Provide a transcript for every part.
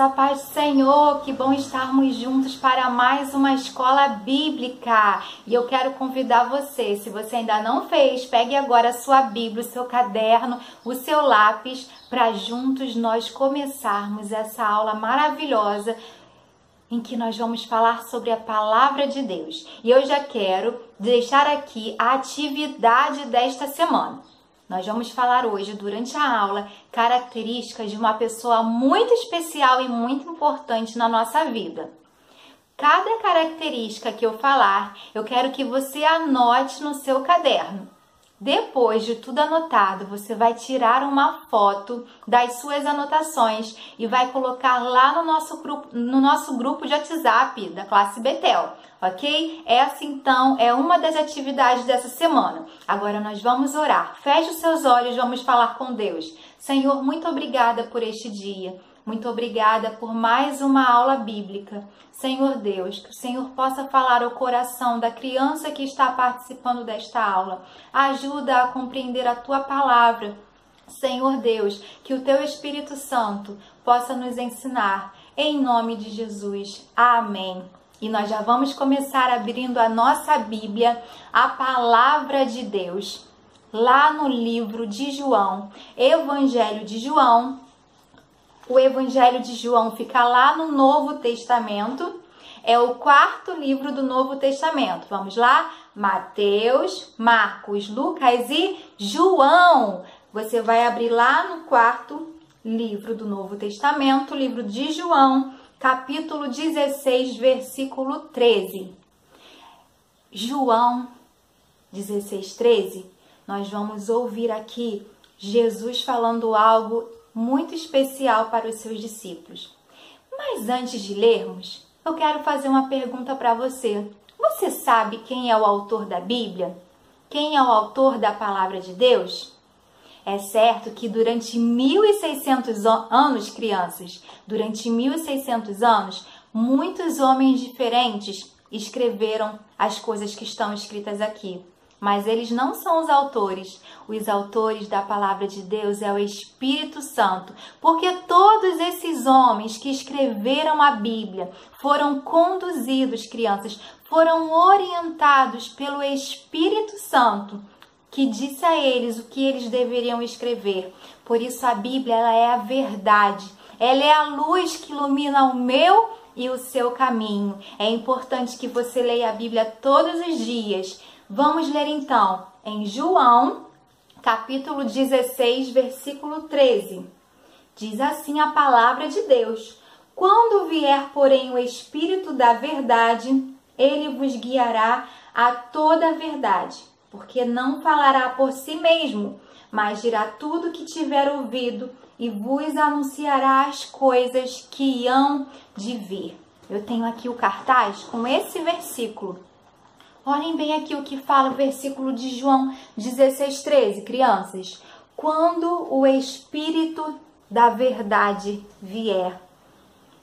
a paz do Senhor, que bom estarmos juntos para mais uma escola bíblica. E eu quero convidar você, se você ainda não fez, pegue agora a sua Bíblia, o seu caderno, o seu lápis, para juntos nós começarmos essa aula maravilhosa em que nós vamos falar sobre a palavra de Deus. E eu já quero deixar aqui a atividade desta semana. Nós vamos falar hoje, durante a aula, características de uma pessoa muito especial e muito importante na nossa vida. Cada característica que eu falar, eu quero que você anote no seu caderno. Depois de tudo anotado, você vai tirar uma foto das suas anotações e vai colocar lá no nosso grupo de WhatsApp da classe Betel, ok? Essa então é uma das atividades dessa semana. Agora nós vamos orar. Feche os seus olhos, vamos falar com Deus. Senhor, muito obrigada por este dia. Muito obrigada por mais uma aula bíblica. Senhor Deus, que o Senhor possa falar ao coração da criança que está participando desta aula. Ajuda a compreender a Tua palavra. Senhor Deus, que o Teu Espírito Santo possa nos ensinar. Em nome de Jesus. Amém. E nós já vamos começar abrindo a nossa Bíblia, a palavra de Deus. Lá no livro de João, Evangelho de João. O Evangelho de João fica lá no Novo Testamento. É o quarto livro do Novo Testamento. Vamos lá? Mateus, Marcos, Lucas e João. Você vai abrir lá no quarto livro do Novo Testamento, livro de João, capítulo 16, versículo 13. João 16, 13. Nós vamos ouvir aqui Jesus falando algo muito especial para os seus discípulos. Mas antes de lermos, eu quero fazer uma pergunta para você. Você sabe quem é o autor da Bíblia? Quem é o autor da palavra de Deus? É certo que durante 1.600 anos, crianças, durante 1.600 anos, muitos homens diferentes escreveram as coisas que estão escritas aqui. Mas eles não são os autores. Os autores da palavra de Deus é o Espírito Santo. Porque todos esses homens que escreveram a Bíblia foram conduzidos, crianças, foram orientados pelo Espírito Santo, que disse a eles o que eles deveriam escrever. Por isso a Bíblia ela é a verdade. Ela é a luz que ilumina o meu e o seu caminho. É importante que você leia a Bíblia todos os dias. Vamos ler então em João, capítulo 16, versículo 13. Diz assim a palavra de Deus: Quando vier, porém, o Espírito da verdade, ele vos guiará a toda a verdade, porque não falará por si mesmo, mas dirá tudo o que tiver ouvido e vos anunciará as coisas que hão de vir. Eu tenho aqui o cartaz com esse versículo. Olhem bem aqui o que fala o versículo de João 16, 13, crianças. Quando o Espírito da verdade vier.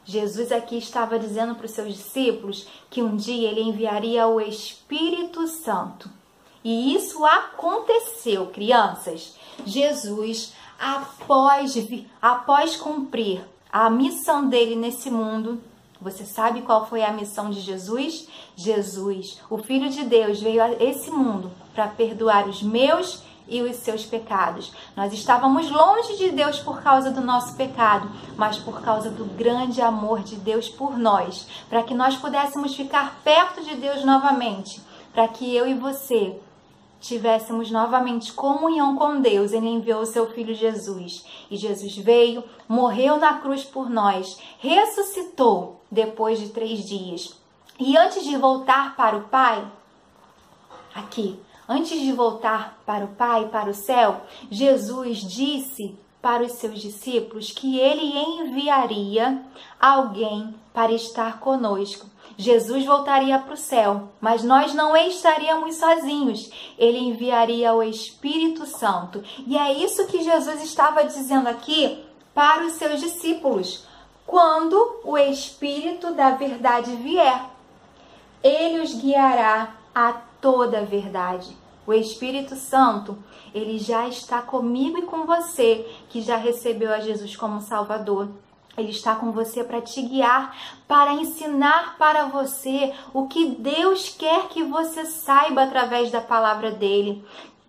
Jesus aqui estava dizendo para os seus discípulos que um dia ele enviaria o Espírito Santo. E isso aconteceu, crianças. Jesus, após cumprir a missão dele nesse mundo, você sabe qual foi a missão de Jesus? Jesus, o Filho de Deus, veio a esse mundo para perdoar os meus e os seus pecados. Nós estávamos longe de Deus por causa do nosso pecado, mas por causa do grande amor de Deus por nós, para que nós pudéssemos ficar perto de Deus novamente, para que eu e você tivéssemos novamente comunhão com Deus. Ele enviou o seu Filho Jesus. E Jesus veio, morreu na cruz por nós, ressuscitou depois de 3 dias. E antes de voltar para o Pai, antes de voltar para o Pai, para o céu, Jesus disse para os seus discípulos que ele enviaria alguém para estar conosco. Jesus voltaria para o céu, mas nós não estaríamos sozinhos. Ele enviaria o Espírito Santo. E é isso que Jesus estava dizendo aqui para os seus discípulos. Quando o Espírito da verdade vier, ele os guiará a toda a verdade. O Espírito Santo, ele já está comigo e com você, que já recebeu a Jesus como Salvador. Ele está com você para te guiar, para ensinar para você o que Deus quer que você saiba através da palavra dele.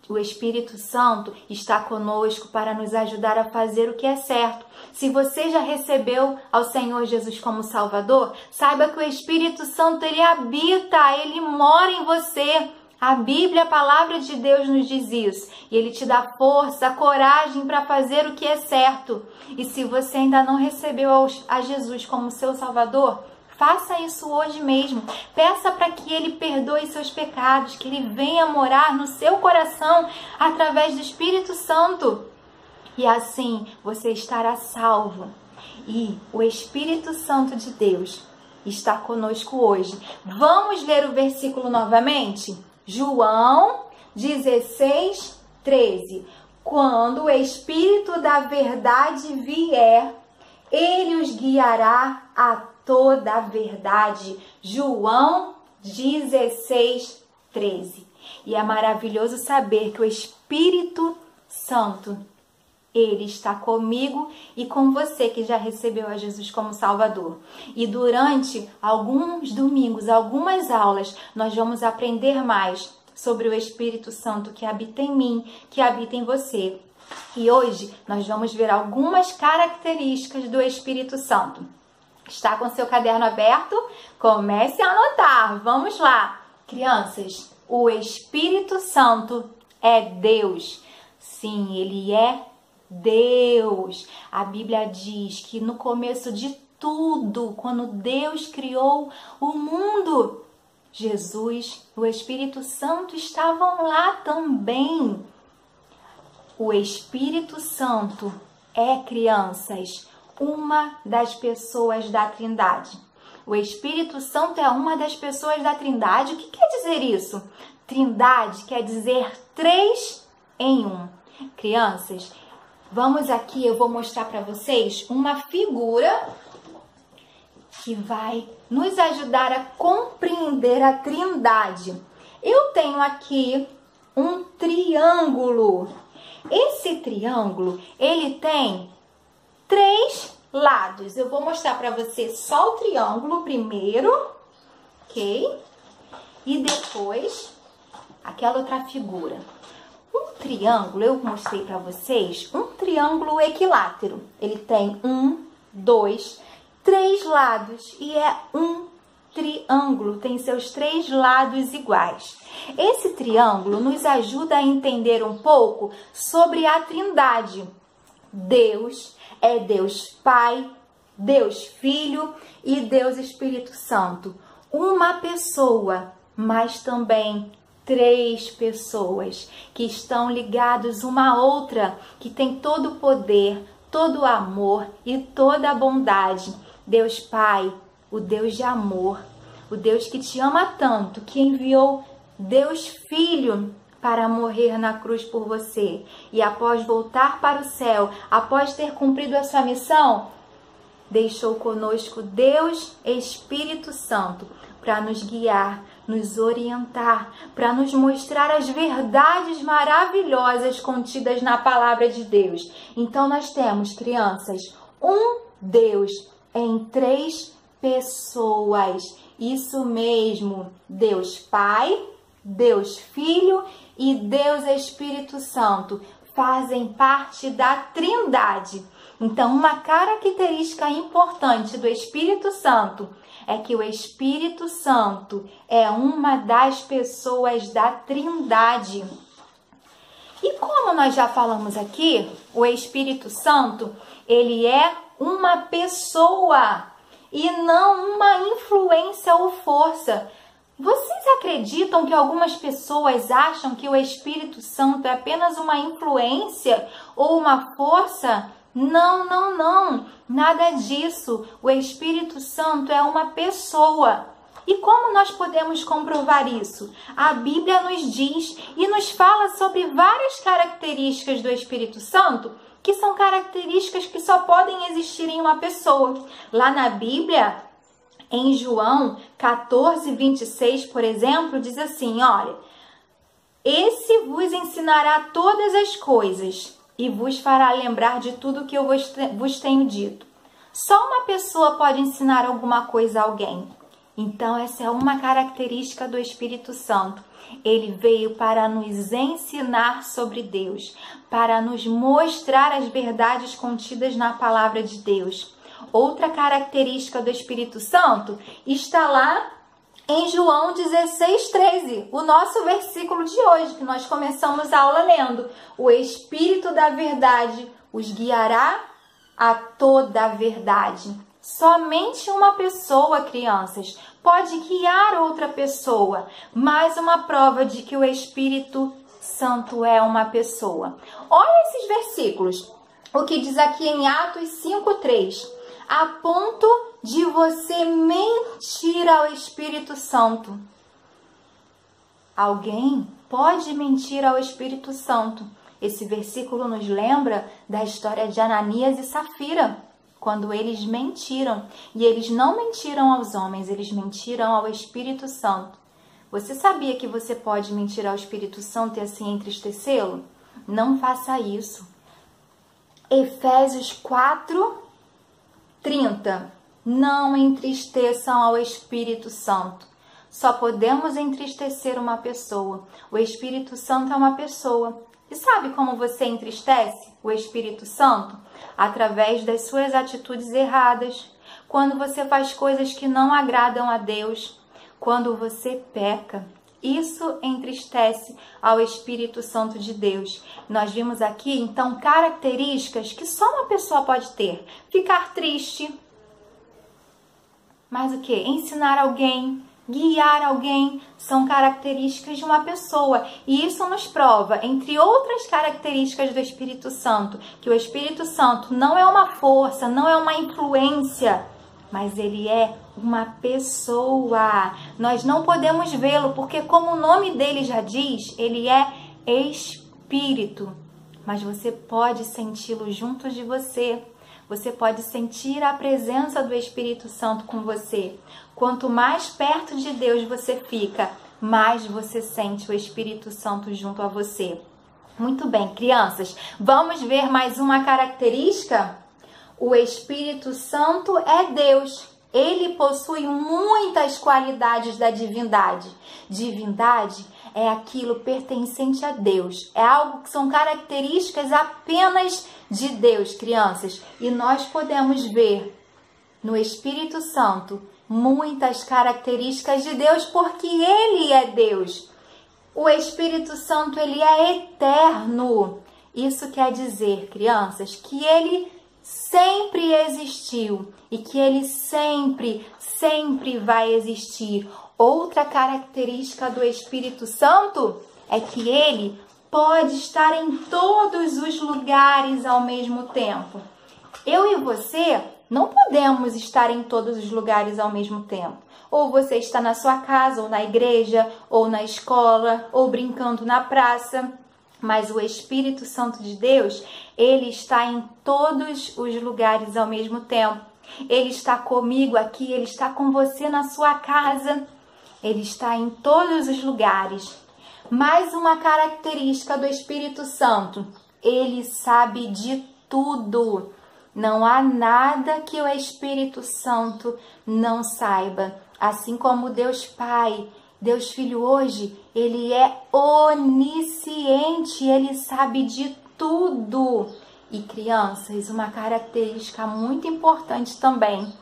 O Espírito Santo está conosco para nos ajudar a fazer o que é certo. Se você já recebeu ao Senhor Jesus como Salvador, saiba que o Espírito Santo, ele habita, ele mora em você. A Bíblia, a palavra de Deus nos diz isso. E ele te dá força, coragem para fazer o que é certo. E se você ainda não recebeu a Jesus como seu Salvador, faça isso hoje mesmo. Peça para que ele perdoe seus pecados, que ele venha morar no seu coração através do Espírito Santo. E assim você estará salvo. E o Espírito Santo de Deus está conosco hoje. Vamos ler o versículo novamente? João 16, 13. Quando o Espírito da verdade vier, ele os guiará a toda a verdade. João 16, 13. E é maravilhoso saber que o Espírito Santo, ele está comigo e com você que já recebeu a Jesus como Salvador. E durante alguns domingos, algumas aulas, nós vamos aprender mais sobre o Espírito Santo que habita em mim, que habita em você. E hoje nós vamos ver algumas características do Espírito Santo. Está com seu caderno aberto? Comece a anotar. Vamos lá. Crianças, o Espírito Santo é Deus. Sim, ele é Deus. A Bíblia diz que no começo de tudo, quando Deus criou o mundo, Jesus, o Espírito Santo estavam lá também. O Espírito Santo é, crianças, uma das pessoas da Trindade. O Espírito Santo é uma das pessoas da Trindade. O que quer dizer isso? Trindade quer dizer 3 em 1. Crianças, vamos aqui, eu vou mostrar para vocês uma figura que vai nos ajudar a compreender a Trindade. Eu tenho aqui um triângulo. Esse triângulo, ele tem 3 lados. Eu vou mostrar para você só o triângulo primeiro, ok? E depois aquela outra figura. Um triângulo, eu mostrei para vocês, um triângulo equilátero. Ele tem 1, 2, 3 lados e é um triângulo, tem seus 3 lados iguais. Esse triângulo nos ajuda a entender um pouco sobre a Trindade. Deus é Deus Pai, Deus Filho e Deus Espírito Santo. Uma pessoa, mas também 3 pessoas que estão ligados uma à outra, que tem todo o poder, todo o amor e toda a bondade. Deus Pai, o Deus de amor, o Deus que te ama tanto, que enviou Deus Filho para morrer na cruz por você. E após voltar para o céu, após ter cumprido a sua missão, deixou conosco Deus Espírito Santo para nos guiar, nos orientar, para nos mostrar as verdades maravilhosas contidas na palavra de Deus. Então nós temos, crianças, um Deus em 3 pessoas. Isso mesmo, Deus Pai, Deus Filho e Deus Espírito Santo fazem parte da Trindade. Então, uma característica importante do Espírito Santo é que o Espírito Santo é uma das pessoas da Trindade. E como nós já falamos aqui, o Espírito Santo, ele é uma pessoa e não uma influência ou força. Vocês acreditam que algumas pessoas acham que o Espírito Santo é apenas uma influência ou uma força? Não, não, não. Nada disso. O Espírito Santo é uma pessoa. E como nós podemos comprovar isso? A Bíblia nos diz e nos fala sobre várias características do Espírito Santo, que são características que só podem existir em uma pessoa. Lá na Bíblia, em João 14, 26, por exemplo, diz assim, olha, esse vos ensinará todas as coisas e vos fará lembrar de tudo que eu vos tenho dito. Só uma pessoa pode ensinar alguma coisa a alguém. Então, essa é uma característica do Espírito Santo. Ele veio para nos ensinar sobre Deus, para nos mostrar as verdades contidas na palavra de Deus. Outra característica do Espírito Santo está lá em João 16:13, o nosso versículo de hoje, que nós começamos a aula lendo. O Espírito da verdade os guiará a toda a verdade. Somente uma pessoa, crianças, pode guiar outra pessoa. Mais uma prova de que o Espírito Santo é uma pessoa. Olha esses versículos. O que diz aqui em Atos 5:3. A ponto de você mentir ao Espírito Santo. Alguém pode mentir ao Espírito Santo. Esse versículo nos lembra da história de Ananias e Safira, quando eles mentiram. E eles não mentiram aos homens, eles mentiram ao Espírito Santo. Você sabia que você pode mentir ao Espírito Santo e assim entristecê-lo? Não faça isso. Efésios 4:30. Não entristeçam ao Espírito Santo. Só podemos entristecer uma pessoa. O Espírito Santo é uma pessoa. E sabe como você entristece o Espírito Santo? Através das suas atitudes erradas. Quando você faz coisas que não agradam a Deus. Quando você peca. Isso entristece ao Espírito Santo de Deus. Nós vimos aqui, então, características que só uma pessoa pode ter. Ficar triste. Mas o que? Ensinar alguém, guiar alguém, são características de uma pessoa. E isso nos prova, entre outras características do Espírito Santo, que o Espírito Santo não é uma força, não é uma influência, mas ele é uma pessoa. Nós não podemos vê-lo, porque como o nome dele já diz, ele é Espírito. Mas você pode senti-lo junto de você. Você pode sentir a presença do Espírito Santo com você. Quanto mais perto de Deus você fica, mais você sente o Espírito Santo junto a você. Muito bem, crianças, vamos ver mais uma característica? O Espírito Santo é Deus. Ele possui muitas qualidades da divindade. Divindade é aquilo pertencente a Deus. É algo que são características apenas de Deus, crianças. E nós podemos ver no Espírito Santo muitas características de Deus, porque Ele é Deus. O Espírito Santo, ele é eterno. Isso quer dizer, crianças, que ele sempre existiu e que ele sempre vai existir. Outra característica do Espírito Santo é que ele pode estar em todos os lugares ao mesmo tempo. Eu e você não podemos estar em todos os lugares ao mesmo tempo. Ou você está na sua casa, ou na igreja, ou na escola, ou brincando na praça. Mas o Espírito Santo de Deus, ele está em todos os lugares ao mesmo tempo. Ele está comigo aqui, ele está com você na sua casa. Ele está em todos os lugares. Mais uma característica do Espírito Santo, ele sabe de tudo. Não há nada que o Espírito Santo não saiba. Assim como Deus Pai, Deus Filho hoje, ele é onisciente, ele sabe de tudo. E crianças, uma característica muito importante também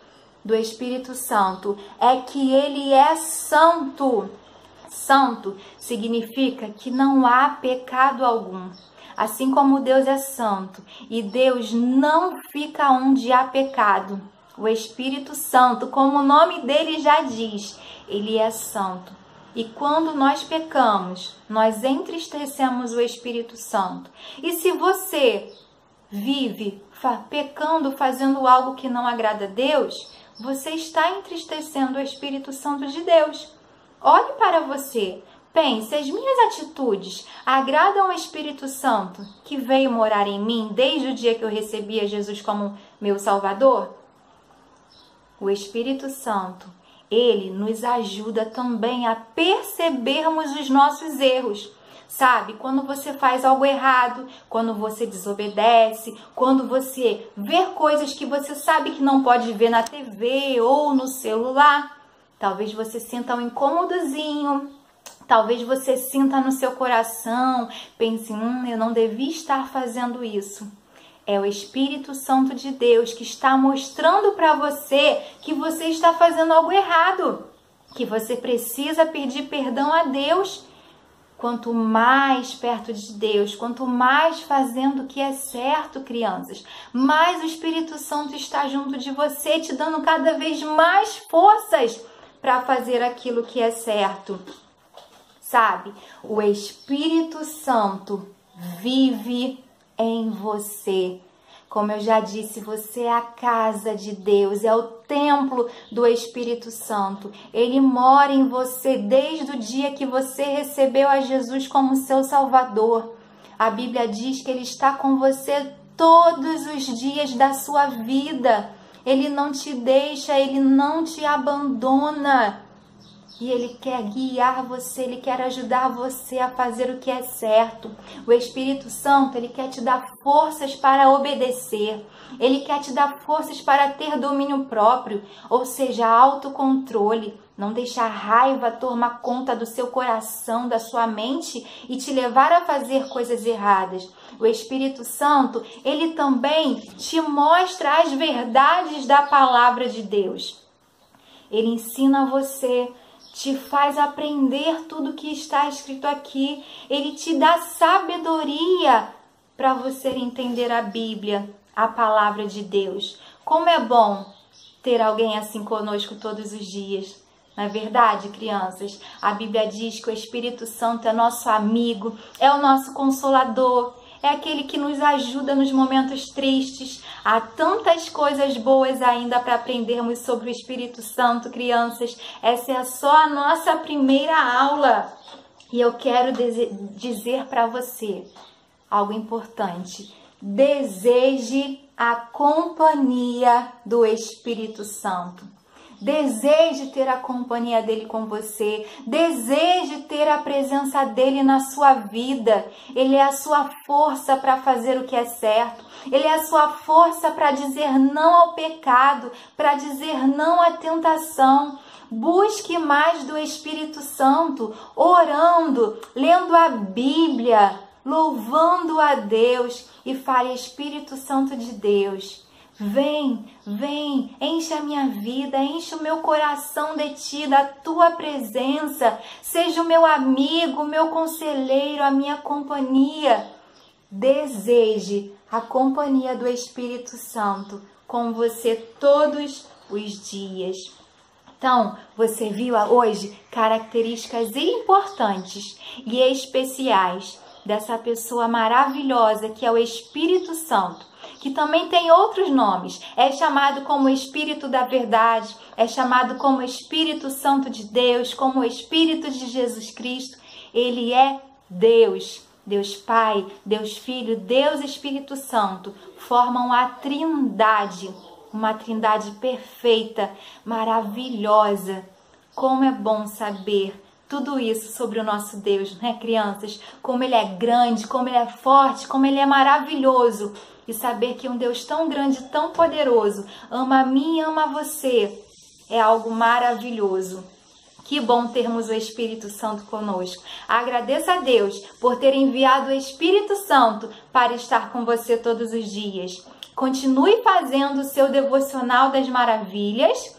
do Espírito Santo é que ele é santo. Santo significa que não há pecado algum. Assim como Deus é santo e Deus não fica onde há pecado. O Espírito Santo, como o nome dele já diz, ele é santo. E quando nós pecamos, nós entristecemos o Espírito Santo. E se você vive pecando, fazendo algo que não agrada a Deus, você está entristecendo o Espírito Santo de Deus. Olhe para você. Pense, as minhas atitudes agradam ao Espírito Santo que veio morar em mim desde o dia que eu recebi a Jesus como meu Salvador? O Espírito Santo, ele nos ajuda também a percebermos os nossos erros. Sabe? Quando você faz algo errado, quando você desobedece, quando você vê coisas que você sabe que não pode ver na TV ou no celular, talvez você sinta um incômodozinho, talvez você sinta no seu coração, pense, eu não devia estar fazendo isso. É o Espírito Santo de Deus que está mostrando para você que você está fazendo algo errado, que você precisa pedir perdão a Deus. Quanto mais perto de Deus, quanto mais fazendo o que é certo, crianças, mais o Espírito Santo está junto de você, te dando cada vez mais forças para fazer aquilo que é certo. Sabe? O Espírito Santo vive em você. Como eu já disse, você é a casa de Deus, é o templo do Espírito Santo. Ele mora em você desde o dia que você recebeu a Jesus como seu Salvador. A Bíblia diz que Ele está com você todos os dias da sua vida. Ele não te deixa, Ele não te abandona. E Ele quer guiar você, Ele quer ajudar você a fazer o que é certo. O Espírito Santo, Ele quer te dar forças para obedecer. Ele quer te dar forças para ter domínio próprio, ou seja, autocontrole. Não deixar a raiva tomar conta do seu coração, da sua mente e te levar a fazer coisas erradas. O Espírito Santo, Ele também te mostra as verdades da palavra de Deus. Ele ensina você, te faz aprender tudo que está escrito aqui. Ele te dá sabedoria para você entender a Bíblia, a palavra de Deus. Como é bom ter alguém assim conosco todos os dias. Não é verdade, crianças? A Bíblia diz que o Espírito Santo é nosso amigo, é o nosso consolador, é aquele que nos ajuda nos momentos tristes. Há tantas coisas boas ainda para aprendermos sobre o Espírito Santo, crianças. Essa é só a nossa primeira aula. E eu quero dizer para você algo importante. Deseje a companhia do Espírito Santo. Deseje ter a companhia dele com você. Deseje ter a presença dele na sua vida. Ele é a sua força para fazer o que é certo. Ele é a sua força para dizer não ao pecado, para dizer não à tentação. Busque mais do Espírito Santo, orando, lendo a Bíblia, louvando a Deus e fale: Espírito Santo de Deus, vem, vem, enche a minha vida, enche o meu coração de ti, da tua presença. Seja o meu amigo, o meu conselheiro, a minha companhia. Deseje a companhia do Espírito Santo com você todos os dias. Então, você viu hoje características importantes e especiais dessa pessoa maravilhosa que é o Espírito Santo, que também tem outros nomes. É chamado como Espírito da Verdade, é chamado como Espírito Santo de Deus, como o Espírito de Jesus Cristo. Ele é Deus. Deus Pai, Deus Filho, Deus Espírito Santo formam a Trindade, uma Trindade perfeita, maravilhosa. Como é bom saber tudo isso sobre o nosso Deus, né, crianças? Como Ele é grande, como Ele é forte, como Ele é maravilhoso. E saber que um Deus tão grande, tão poderoso, ama a mim e ama você, é algo maravilhoso. Que bom termos o Espírito Santo conosco. Agradeça a Deus por ter enviado o Espírito Santo para estar com você todos os dias. Continue fazendo o seu devocional das maravilhas,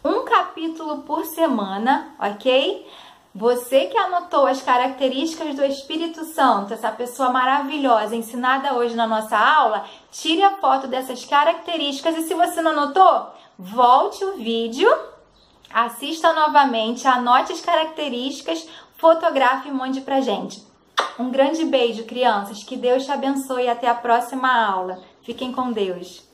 um capítulo por semana, ok? Você que anotou as características do Espírito Santo, essa pessoa maravilhosa ensinada hoje na nossa aula, tire a foto dessas características e se você não anotou, volte o vídeo, assista novamente, anote as características, fotografe e mande pra gente. Um grande beijo, crianças, que Deus te abençoe e até a próxima aula. Fiquem com Deus.